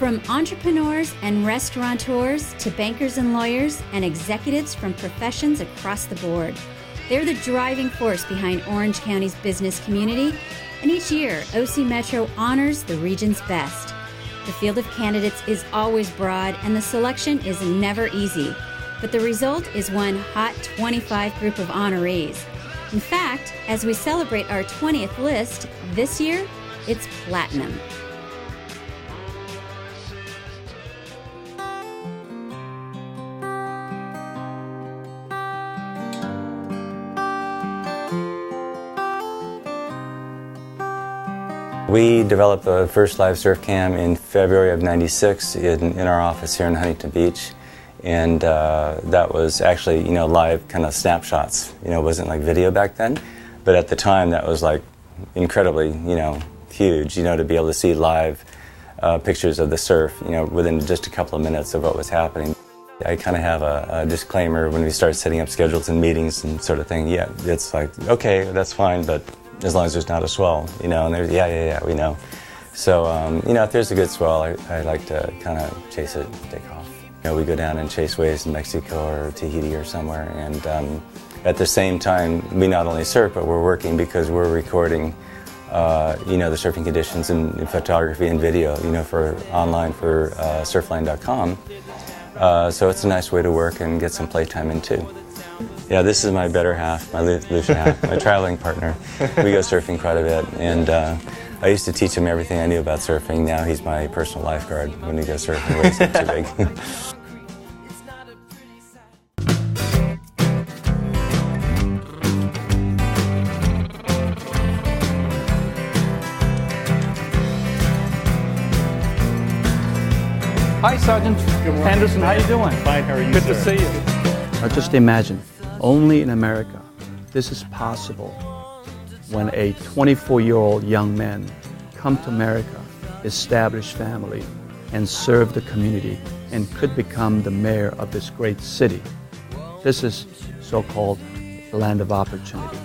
From entrepreneurs and restaurateurs to bankers and lawyers and executives from professions across the board, they're the driving force behind Orange County's business community, and each year, OC Metro honors the region's best. The field of candidates is always broad, and the selection is never easy, but the result is one hot 25 group of honorees. In fact, as we celebrate our 20th list, this year, it's platinum. We developed the first live surf cam in February of '96 in our office here in Huntington Beach, and that was actually live kind of snapshots. It wasn't like video back then, but at the time that was like incredibly huge. To be able to see live pictures of the surf within just a couple of minutes of what was happening. I kind of have a disclaimer when we start setting up schedules and meetings and sort of thing. Yeah, it's like, okay, that's fine, but as long as there's not a swell, and there's, yeah, we know. So, if there's a good swell, I like to kind of chase it, take off. We go down and chase waves in Mexico or Tahiti or somewhere, and at the same time, we not only surf, but we're working because we're recording, the surfing conditions in photography and video, for online for surfline.com. So it's a nice way to work and get some playtime in too. Yeah, this is my better half, my Lucia half, my traveling partner. We go surfing quite a bit, and I used to teach him everything I knew about surfing. Now he's my personal lifeguard when we go surfing. Waves get too big. Hi, Sergeant Anderson. How you doing? Fine. How are you, Good sir? to see you. Now just imagine, only in America, this is possible when a 24-year-old young man come to America, establish family, and serve the community, and could become the mayor of this great city. This is so-called the land of opportunity.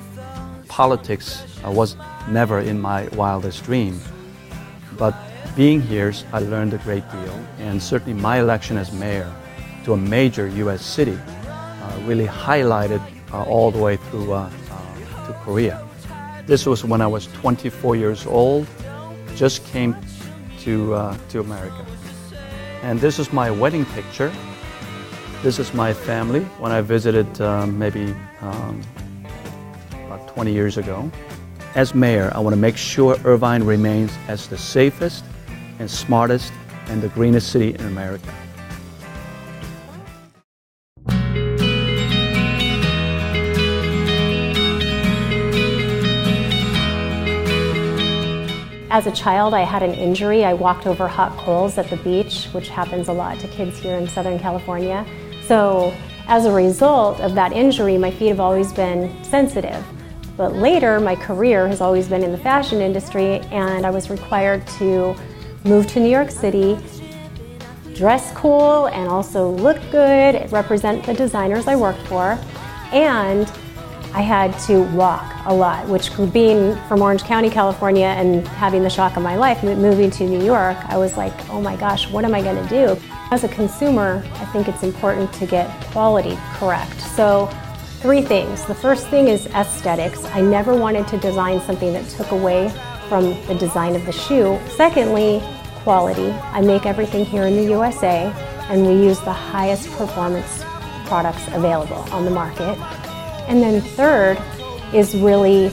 Politics was never in my wildest dream, but being here, I learned a great deal, and certainly my election as mayor to a major U.S. city really highlighted all the way through to Korea. This was when I was 24 years old, just came to America. And this is my wedding picture. This is my family when I visited maybe about 20 years ago. As mayor, I want to make sure Irvine remains as the safest and smartest and the greenest city in America. As a child, I had an injury. I walked over hot coals at the beach, which happens a lot to kids here in Southern California. So as a result of that injury, my feet have always been sensitive. But later, my career has always been in the fashion industry, and I was required to move to New York City, dress cool, and also look good, represent the designers I worked for, and I had to walk a lot, which being from Orange County, California, and having the shock of my life, moving to New York, I was like, oh my gosh, what am I going to do? As a consumer, I think it's important to get quality correct. So 3 things. The first thing is aesthetics. I never wanted to design something that took away from the design of the shoe. Secondly, quality. I make everything here in the USA, and we use the highest performance products available on the market. And then third is really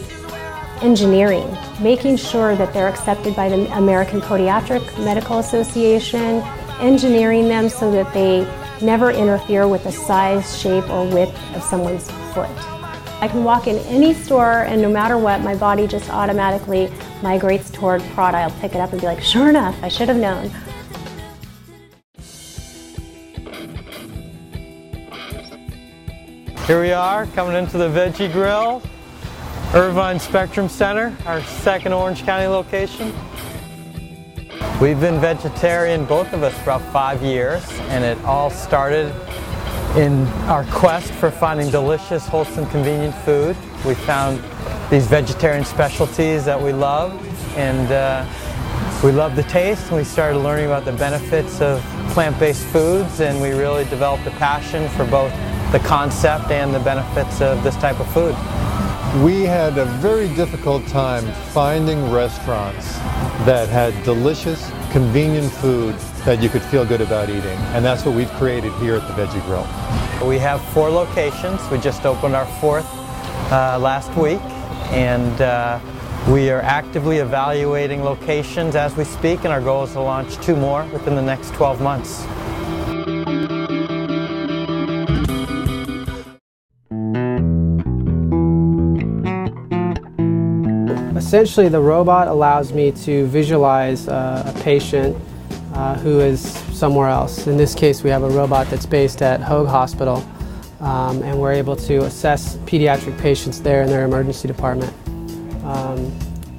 engineering, making sure that they're accepted by the American Podiatric Medical Association, engineering them so that they never interfere with the size, shape, or width of someone's foot. I can walk in any store, and no matter what, my body just automatically migrates toward Prada. I'll pick it up and be like, sure enough, I should have known. Here we are, coming into the Veggie Grill, Irvine Spectrum Center, our second Orange County location. We've been vegetarian, both of us, for about 5 years, and it all started in our quest for finding delicious, wholesome, convenient food. We found these vegetarian specialties that we love, and We loved the taste, and we started learning about the benefits of plant-based foods, and we really developed a passion for both the concept and the benefits of this type of food. We had a very difficult time finding restaurants that had delicious, convenient food that you could feel good about eating, and that's what we've created here at the Veggie Grill. We have 4 locations. We just opened our 4th last week, and we are actively evaluating locations as we speak, and our goal is to launch 2 more within the next 12 months. Essentially, the robot allows me to visualize a patient who is somewhere else. In this case, we have a robot that's based at Hoag Hospital, and we're able to assess pediatric patients there in their emergency department.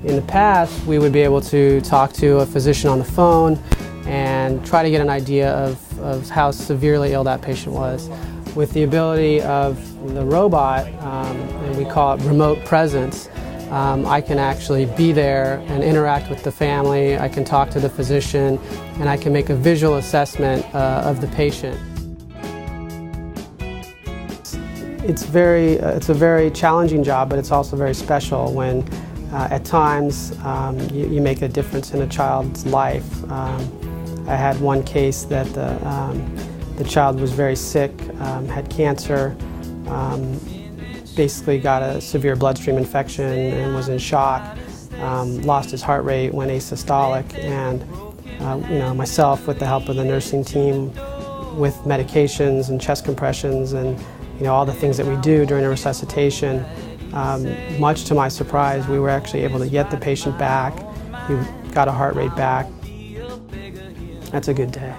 In the past, we would be able to talk to a physician on the phone and try to get an idea of how severely ill that patient was. With the ability of the robot, and we call it remote presence, I can actually be there and interact with the family, I can talk to the physician, and I can make a visual assessment of the patient. It's a very challenging job, but it's also very special when at times you make a difference in a child's life. I had one case that the child was very sick, had cancer, basically got a severe bloodstream infection and was in shock, lost his heart rate, went asystolic, and myself, with the help of the nursing team, with medications and chest compressions and all the things that we do during a resuscitation, much to my surprise, we were actually able to get the patient back. He got a heart rate back. That's a good day.